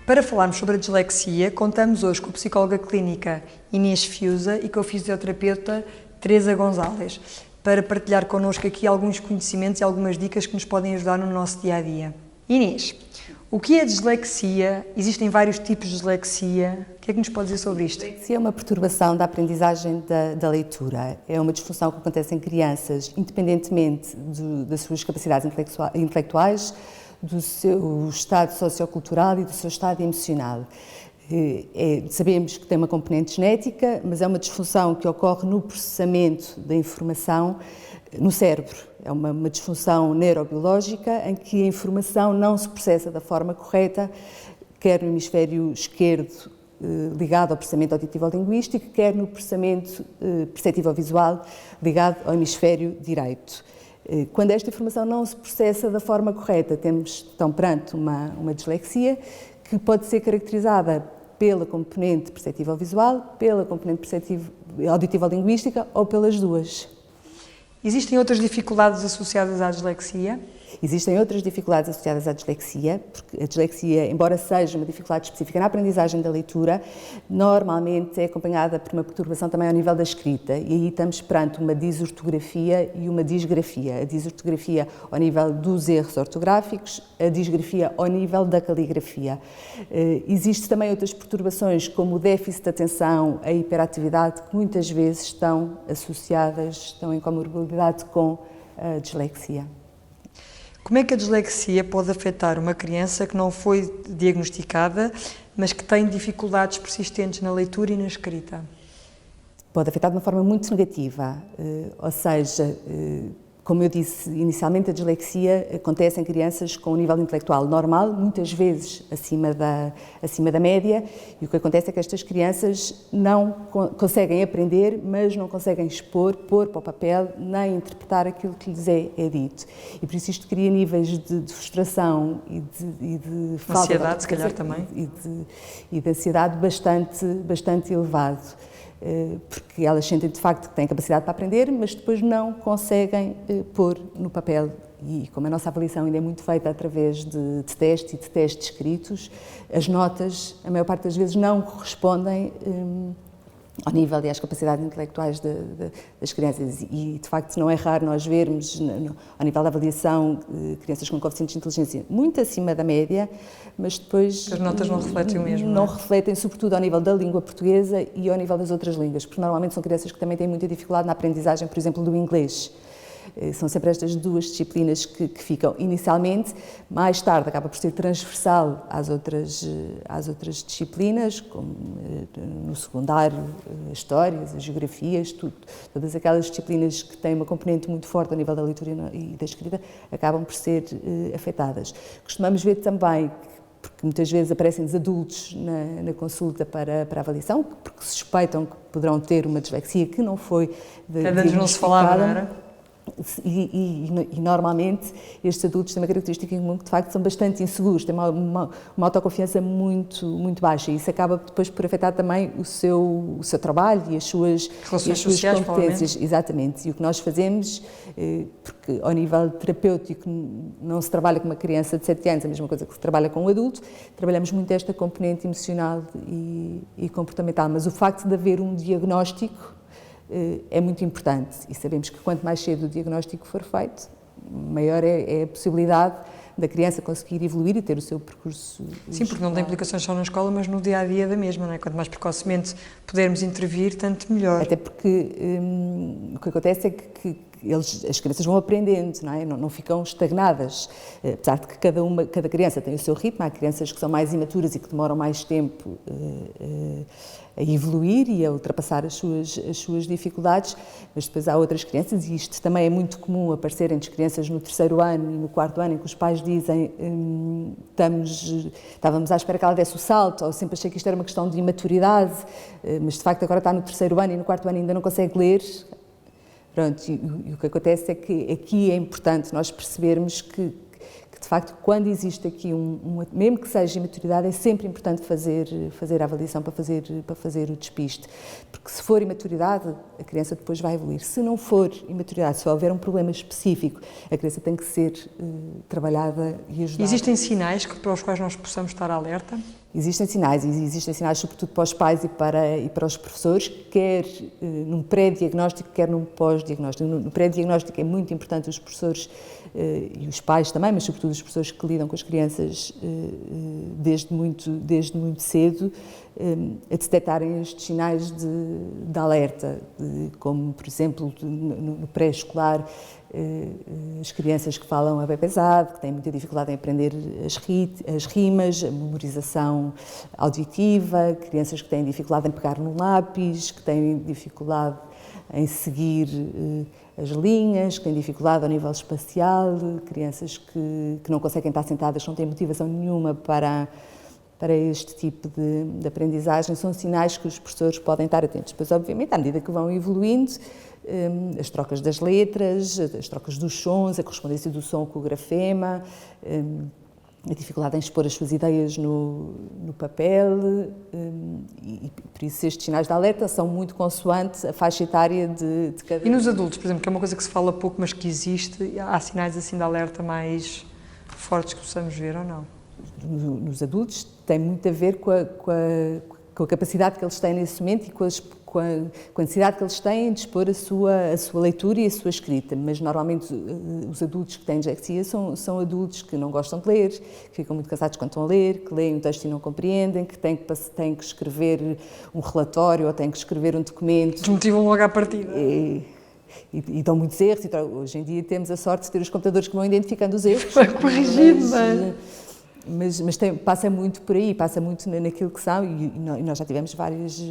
Para falarmos sobre a dislexia, contamos hoje com a psicóloga clínica Inês Fiuza e com a fisioterapeuta Teresa Gonzalez, para partilhar connosco aqui alguns conhecimentos e algumas dicas que nos podem ajudar no nosso dia-a-dia. Inês, o que é dislexia? Existem vários tipos de dislexia. O que é que nos pode dizer sobre isto? A dislexia é uma perturbação da aprendizagem da leitura. É uma disfunção que acontece em crianças, independentemente das suas capacidades intelectuais, do seu estado sociocultural e do seu estado emocional. Sabemos que tem uma componente genética, mas é uma disfunção que ocorre no processamento da informação no cérebro. É uma disfunção neurobiológica em que a informação não se processa da forma correta, quer no hemisfério esquerdo, ligado ao processamento auditivo-linguístico, quer no processamento perceptivo-visual, ligado ao hemisfério direito. Quando esta informação não se processa da forma correta, temos então perante uma dislexia que pode ser caracterizada pela componente perceptivo-visual, pela componente auditivo-linguística ou pelas duas. Existem outras dificuldades associadas à dislexia? Existem outras dificuldades associadas à dislexia, porque a dislexia, embora seja uma dificuldade específica na aprendizagem da leitura, normalmente é acompanhada por uma perturbação também ao nível da escrita, e aí estamos perante uma disortografia e uma disgrafia. A disortografia ao nível dos erros ortográficos, a disgrafia ao nível da caligrafia. Existem também outras perturbações, como o déficit de atenção, a hiperatividade, que muitas vezes estão associadas, estão em comorbilidade com a dislexia. Como é que a dislexia pode afetar uma criança que não foi diagnosticada, mas que tem dificuldades persistentes na leitura e na escrita? Pode afetar de uma forma muito negativa, ou seja, como eu disse inicialmente, a dislexia acontece em crianças com um nível intelectual normal, muitas vezes acima da média, e o que acontece é que estas crianças não conseguem aprender, mas não conseguem pôr para o papel, nem interpretar aquilo que lhes é dito. E por isso isto cria níveis de frustração e de falta de ansiedade, se calhar também. E de ansiedade bastante elevado. Porque elas sentem de facto que têm capacidade para aprender, mas depois não conseguem pôr no papel. E como a nossa avaliação ainda é muito feita através de testes e de testes escritos, as notas, a maior parte das vezes, não correspondem ao nível e às capacidades intelectuais das crianças. E, de facto, não é raro nós vermos, ao nível da avaliação, crianças com coeficientes de inteligência muito acima da média, mas depois... As notas não refletem o mesmo, não refletem, sobretudo, ao nível da língua portuguesa e ao nível das outras línguas, porque normalmente são crianças que também têm muita dificuldade na aprendizagem, por exemplo, do inglês. São sempre estas duas disciplinas que ficam inicialmente, mais tarde acaba por ser transversal às outras disciplinas, como no secundário, as histórias, as geografias, todas aquelas disciplinas que têm uma componente muito forte ao nível da leitura e da escrita, acabam por ser afetadas. Costumamos ver também, porque muitas vezes aparecem os adultos na consulta para avaliação, porque suspeitam que poderão ter uma dislexia que não foi diagnosticada. Antes não se falava, não era? E normalmente estes adultos têm uma característica em comum que de facto são bastante inseguros, têm uma autoconfiança muito baixa, e isso acaba depois por afetar também o seu trabalho e as suas sociais, competências. Exatamente, e o que nós fazemos, porque ao nível terapêutico não se trabalha com uma criança de 7 anos, a mesma coisa que se trabalha com um adulto, trabalhamos muito esta componente emocional e comportamental, mas o facto de haver um diagnóstico é muito importante, e sabemos que quanto mais cedo o diagnóstico for feito, maior é a possibilidade da criança conseguir evoluir e ter o seu percurso. Sim, porque não tem implicações só na escola, mas no dia-a-dia da mesma, não é? Quanto mais precocemente pudermos intervir, tanto melhor. Até porque o que acontece é que as crianças vão aprendendo, não é? Não ficam estagnadas, apesar de que cada criança tem o seu ritmo. Há crianças que são mais imaturas e que demoram mais tempo a evoluir e a ultrapassar as suas dificuldades, mas depois há outras crianças, e isto também é muito comum aparecer entre as crianças no 3º ano e no 4º ano, em que os pais dizem estávamos à espera que ela desse o salto, ou sempre achei que isto era uma questão de imaturidade, mas de facto agora está no 3º ano e no 4º ano ainda não consegue ler. Pronto, e o que acontece é que aqui é importante nós percebermos que de facto, quando existe aqui mesmo que seja imaturidade, é sempre importante fazer a avaliação para fazer o despiste, porque se for imaturidade, a criança depois vai evoluir. Se não for imaturidade, se houver um problema específico, a criança tem que ser trabalhada e ajudada. Existem sinais para os quais nós possamos estar alerta? existem sinais sobretudo para os pais e para os professores, quer num pré-diagnóstico, quer num pós-diagnóstico. No pré-diagnóstico é muito importante os professores e os pais também, mas sobretudo os professores que lidam com as crianças desde muito cedo, a detectarem estes sinais de alerta, como, por exemplo, no pré-escolar, as crianças que falam a bem pesado, que têm muita dificuldade em aprender as rimas, a memorização auditiva, crianças que têm dificuldade em pegar no lápis, que têm dificuldade em seguir as linhas, que têm dificuldade ao nível espacial, crianças que não conseguem estar sentadas, que não têm motivação nenhuma para este tipo de aprendizagem, são sinais que os professores podem estar atentos. Depois, obviamente, à medida que vão evoluindo, as trocas das letras, as trocas dos sons, a correspondência do som com o grafema, a dificuldade em expor as suas ideias no papel, e por isso estes sinais de alerta são muito consoante a faixa etária de cada... E nos adultos, por exemplo, que é uma coisa que se fala pouco, mas que existe, há sinais assim de alerta mais fortes que possamos ver ou não? Nos adultos tem muito a ver com a capacidade que eles têm nesse momento e com a necessidade que eles têm de expor a sua leitura e a sua escrita, mas normalmente os adultos que têm dislexia são adultos que não gostam de ler, que ficam muito cansados quando estão a ler, que leem um texto e não compreendem, que têm que escrever um relatório ou têm que escrever um documento. Desmotivam logo à partida. E dão muitos erros, e hoje em dia temos a sorte de ter os computadores que vão identificando os erros. Para corrigir, mas passa muito por aí, passa muito naquilo que são, e nós já tivemos várias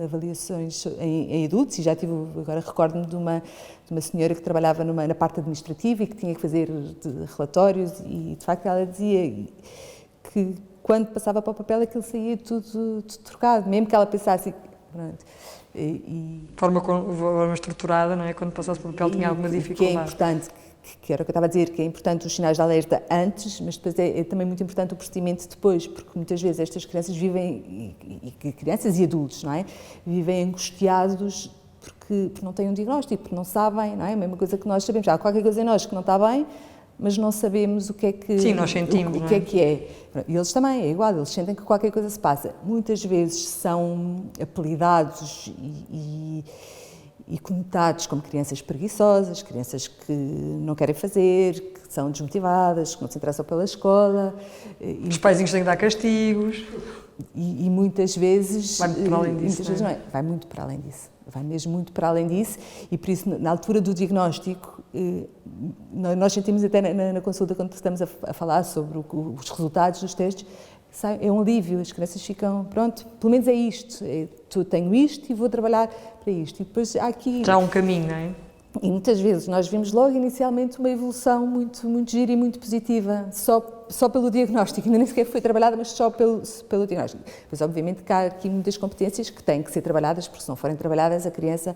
avaliações em adultos, e já agora recordo-me de uma senhora que trabalhava na parte administrativa e que tinha que fazer relatórios, e de facto ela dizia que quando passava para o papel aquilo saía tudo trocado, mesmo que ela pensasse... De forma estruturada, não é? Quando passasse para o papel tinha alguma dificuldade. Que é importante, que era o que eu estava a dizer, que é importante os sinais de alerta antes, mas depois é também muito importante o procedimento depois, porque muitas vezes estas crianças vivem, crianças e adultos, não é? Vivem angustiados porque não têm um diagnóstico, porque não sabem, não é? A mesma coisa que nós sabemos, há qualquer coisa em nós que não está bem, mas não sabemos o que é que... Sim, nós sentimos, o que é que é. E eles também, é igual, eles sentem que qualquer coisa se passa. Muitas vezes são apelidados e conotados como crianças preguiçosas, crianças que não querem fazer, que são desmotivadas, que não se interessam pela escola. Os paizinhos têm que dar castigos. E muitas vezes... Vai muito para além disso, não é? Vai muito para além disso. Vai mesmo muito para além disso, e por isso, na altura do diagnóstico, nós sentimos até na consulta, quando estamos a falar sobre os resultados dos testes, é um alívio, as crianças ficam, pronto, pelo menos é isto, tenho isto e vou trabalhar para isto. E depois há aqui... Já há um caminho, não é? E muitas vezes nós vimos logo inicialmente uma evolução muito gira e muito positiva, só pelo diagnóstico, ainda nem sequer foi trabalhada, mas só pelo diagnóstico. Pois obviamente que há aqui muitas competências que têm que ser trabalhadas, porque se não forem trabalhadas a criança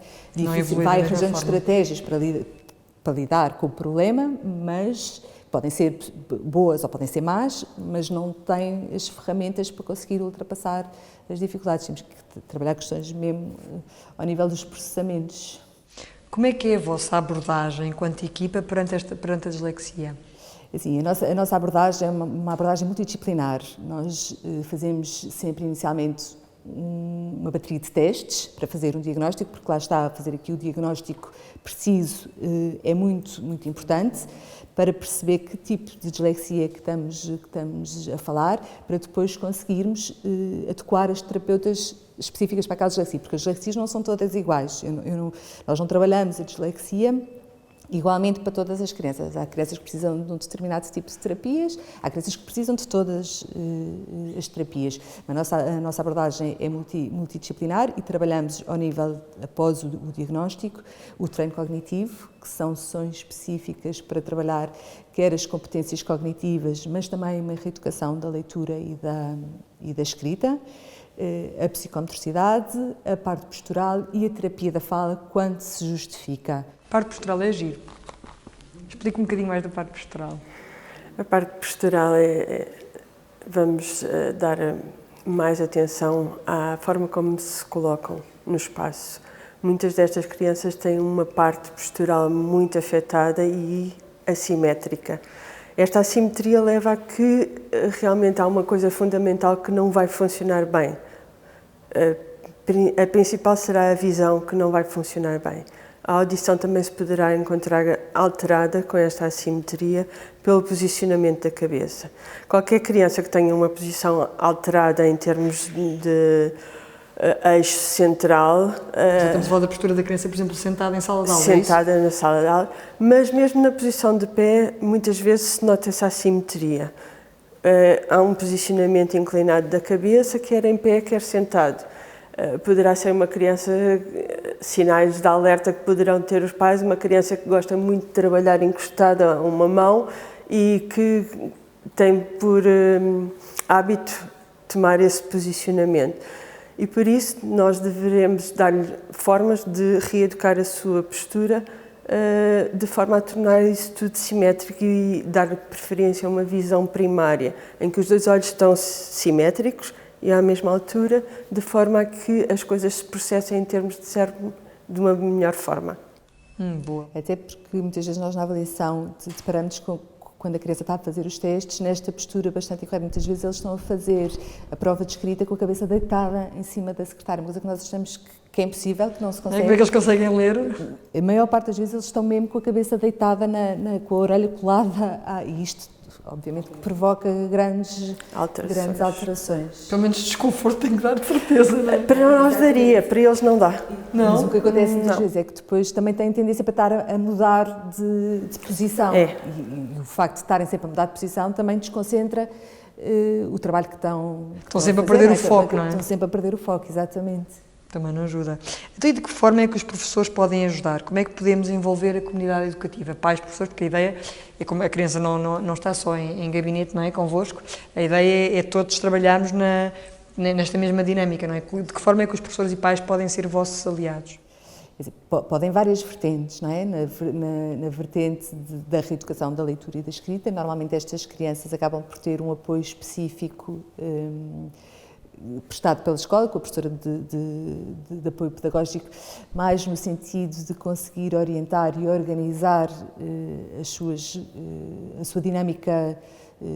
vai arranjando estratégias para lidar com o problema, mas podem ser boas ou podem ser más, mas não têm as ferramentas para conseguir ultrapassar as dificuldades. Temos que trabalhar questões mesmo ao nível dos processamentos. Como é que é a vossa abordagem enquanto equipa perante a dislexia? Assim, a nossa abordagem é uma abordagem multidisciplinar. Nós fazemos sempre inicialmente uma bateria de testes para fazer um diagnóstico, porque lá está, fazer aqui o diagnóstico preciso é muito importante para perceber que tipo de dislexia que estamos a falar, para depois conseguirmos adequar as terapeutas específicas para aquela dislexia, porque as dislexias não são todas iguais. Nós não trabalhamos a dislexia igualmente para todas as crianças. Há crianças que precisam de um determinado tipo de terapias, há crianças que precisam de todas as terapias. A nossa abordagem é multidisciplinar e trabalhamos ao nível, após o diagnóstico, o treino cognitivo, que são sessões específicas para trabalhar quer as competências cognitivas, mas também uma reeducação da leitura e da escrita, a psicomotricidade, a parte postural e a terapia da fala, quando se justifica. A parte postural é giro. Explica um bocadinho mais da parte postural. A parte postural vamos dar mais atenção à forma como se colocam no espaço. Muitas destas crianças têm uma parte postural muito afetada e assimétrica. Esta assimetria leva a que realmente há uma coisa fundamental que não vai funcionar bem. A principal será a visão, que não vai funcionar bem. A audição também se poderá encontrar alterada com esta assimetria pelo posicionamento da cabeça. Qualquer criança que tenha uma posição alterada em termos de eixo central... Estamos a falar da postura da criança, por exemplo, sentada em sala de aula, sentada na sala de aula, mas mesmo na posição de pé, muitas vezes se nota essa assimetria. Há um posicionamento inclinado da cabeça, quer em pé, quer sentado. Poderá ser uma criança, sinais de alerta que poderão ter os pais, uma criança que gosta muito de trabalhar encostada a uma mão e que tem por hábito tomar esse posicionamento. E por isso nós devemos dar-lhe formas de reeducar a sua postura de forma a tornar isso tudo simétrico e dar preferência a uma visão primária, em que os dois olhos estão simétricos e à mesma altura, de forma a que as coisas se processem em termos de cérebro de uma melhor forma. Boa. Até porque muitas vezes nós na avaliação deparamos com, quando a criança está a fazer os testes, nesta postura bastante incorreta. Muitas vezes eles estão a fazer a prova de escrita com a cabeça deitada em cima da secretária, uma coisa que nós achamos que é impossível, que não se consegue. Como é que eles conseguem ler? A maior parte das vezes eles estão mesmo com a cabeça deitada, com a orelha colada, e isto obviamente que provoca grandes alterações. Pelo menos desconforto tem que dar, de certeza, não é? Para nós daria, para eles não dá. Não? Mas o que acontece muitas vezes é que depois também têm tendência para estar a mudar de posição. É. E o facto de estarem sempre a mudar de posição também desconcentra o trabalho que estão sempre a fazer, a perder o foco, não é? Estão sempre a perder o foco, exatamente. Também não ajuda. Então, e de que forma é que os professores podem ajudar? Como é que podemos envolver a comunidade educativa? Pais, professores, porque a ideia é como a criança não está só em gabinete, não é? Convosco. A ideia é todos trabalharmos nesta mesma dinâmica, não é? De que forma é que os professores e pais podem ser vossos aliados? Podem várias vertentes, não é? Na vertente da reeducação da leitura e da escrita, normalmente estas crianças acabam por ter um apoio específico prestado pela escola, com a professora de apoio pedagógico, mais no sentido de conseguir orientar e organizar a sua dinâmica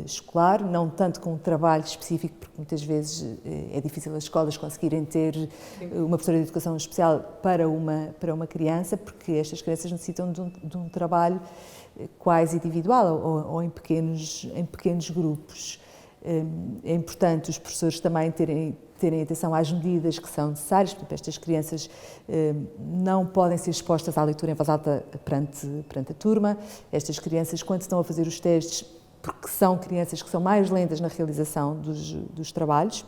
escolar, não tanto com um trabalho específico, porque muitas vezes é difícil as escolas conseguirem ter uma professora de educação especial para uma criança, porque estas crianças necessitam de um trabalho quase individual ou em pequenos grupos. É importante os professores também terem atenção às medidas que são necessárias, porque estas crianças não podem ser expostas à leitura em voz alta perante a turma. Estas crianças, quando estão a fazer os testes, porque são crianças que são mais lentas na realização dos trabalhos,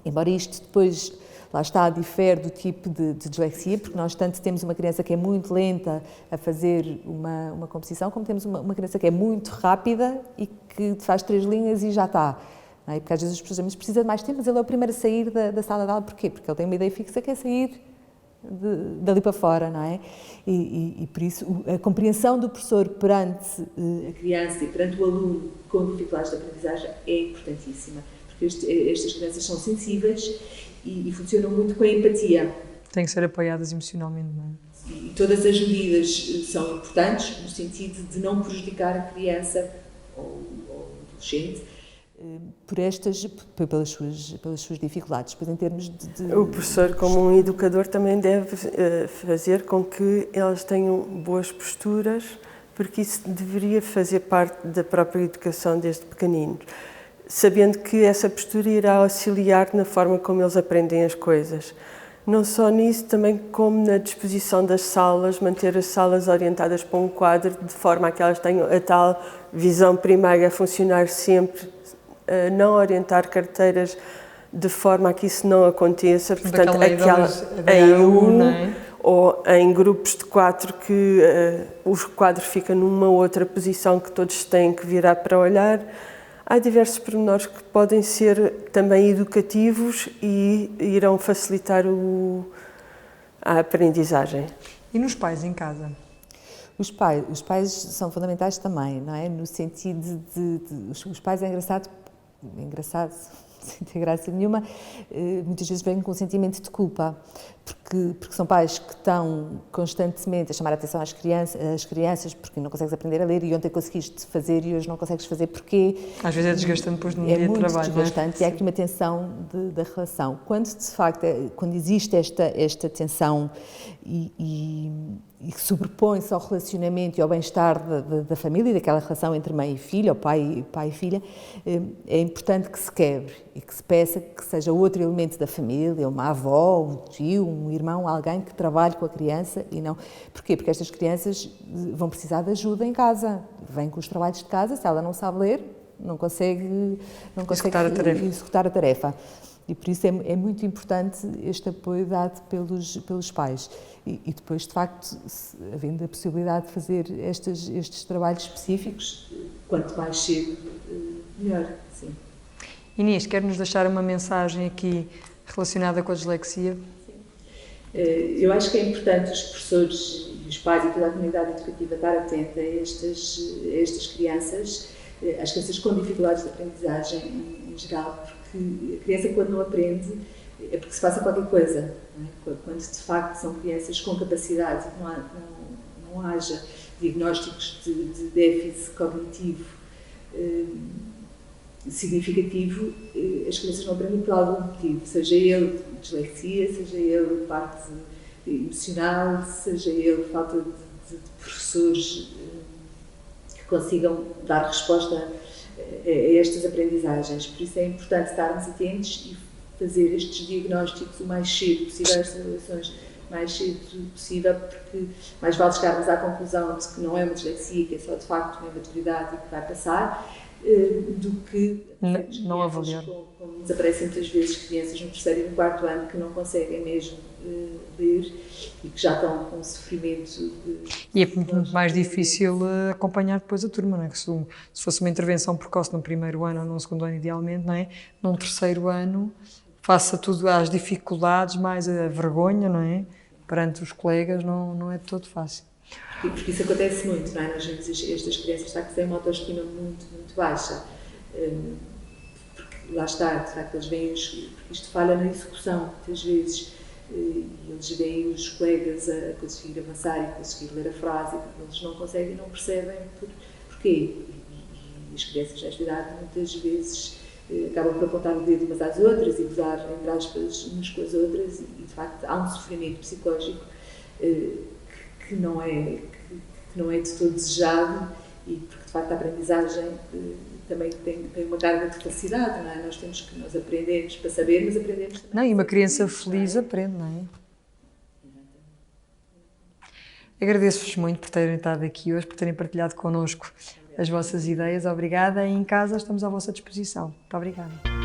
embora isto depois, lá está, difere do tipo de dislexia, porque nós tanto temos uma criança que é muito lenta a fazer uma composição, como temos uma criança que é muito rápida e que faz 3 linhas e já está. Não é? Porque às vezes os professores dizem, precisa de mais tempo, mas ele é o primeiro a sair da sala de aula. Porquê? Porque ele tem uma ideia fixa que é sair dali para fora, não é? E por isso a compreensão do professor perante a criança e perante o aluno com dificuldades de aprendizagem é importantíssima, porque estas crianças são sensíveis e funcionam muito com a empatia. Têm que ser apoiadas emocionalmente, não é? E todas as medidas são importantes no sentido de não prejudicar a criança ou o adolescente pelas suas dificuldades. Depois, em termos O professor, como um educador, também deve fazer com que elas tenham boas posturas, porque isso deveria fazer parte da própria educação desde pequeninos, sabendo que essa postura irá auxiliar na forma como eles aprendem as coisas. Não só nisso, também como na disposição das salas, manter as salas orientadas para um quadro, de forma a que elas tenham a tal visão primária a funcionar sempre, não orientar carteiras de forma a que isso não aconteça, portanto, aquela em ou em grupos de 4 que o quadro fica numa outra posição que todos têm que virar para olhar. Há diversos pormenores que podem ser também educativos e irão facilitar a aprendizagem. E nos pais em casa? Os pais são fundamentais também, não é? No sentido os pais é engraçado, sem ter graça nenhuma, muitas vezes vêm com um sentimento de culpa, porque são pais que estão constantemente a chamar a atenção às crianças porque não consegues aprender a ler e ontem conseguiste fazer e hoje não consegues fazer porque... Às vezes é desgastante depois no dia de trabalho, É muito desgastante, e há aqui uma tensão da relação. Quando, de facto, quando existe esta tensão e que sobrepõe-se ao relacionamento e ao bem-estar da família, daquela relação entre mãe e filha, ou pai e filha, é importante que se quebre e que se peça que seja outro elemento da família, uma avó, um tio, um irmão, alguém que trabalhe com a criança e não... Porquê? Porque estas crianças vão precisar de ajuda em casa, vêm com os trabalhos de casa, se ela não sabe ler, não consegue executar a tarefa. E por isso é muito importante este apoio dado pelos pais. E depois, de facto, havendo a possibilidade de fazer estes trabalhos específicos, quanto mais cedo, melhor. Sim. Inês, quer-nos deixar uma mensagem aqui relacionada com a dislexia? Eu acho que é importante os professores e os pais e toda a comunidade educativa estar atenta a estas crianças, às crianças com dificuldades de aprendizagem em geral, porque a criança, quando não aprende, é porque se passa qualquer coisa. Não é? Quando, de facto, são crianças com capacidade e não haja diagnósticos de déficit cognitivo significativo, as crianças não aprendem por algum motivo, seja ele dislexia, seja ele parte emocional, seja ele falta de professores que consigam dar resposta a estas aprendizagens. Por isso é importante estarmos atentos e fazer estes diagnósticos o mais cedo possível, estas avaliações mais cedo possível, porque mais vale chegarmos à conclusão de que não é uma dislexia, que é só de facto uma imaturidade e que vai passar, do que não avaliar. Como desaparecem muitas vezes crianças no terceiro e no quarto ano que não conseguem mesmo ler e que já estão com sofrimento. E é muito mais difícil acompanhar depois a turma, não é? Se fosse uma intervenção precoce no primeiro ano ou no segundo ano, idealmente, não é? Num terceiro ano, faça tudo às dificuldades, mais a vergonha, não é? Perante os colegas, não é de todo fácil. Porque isso acontece muito, não é? Nós vemos estas crianças que têm uma autoestima muito baixa. Porque lá está, de facto, eles veem porque isto falha na execução, muitas vezes. Eles veem os colegas a conseguir avançar e conseguir ler a frase, e eles não conseguem e não percebem porquê. E as crianças nesta idade, muitas vezes, acabam por apontar o dedo umas às outras e gozar, entre aspas, umas com as outras, e de facto há um sofrimento psicológico que não é de todo desejado, e porque de facto a aprendizagem também tem uma carga de felicidade, não é? Nós aprendemos para saber, mas aprendemos também. Não, e uma criança feliz aprende, não é? Agradeço-vos muito por terem estado aqui hoje, por terem partilhado connosco as vossas ideias. Obrigada, e em casa estamos à vossa disposição. Muito obrigada.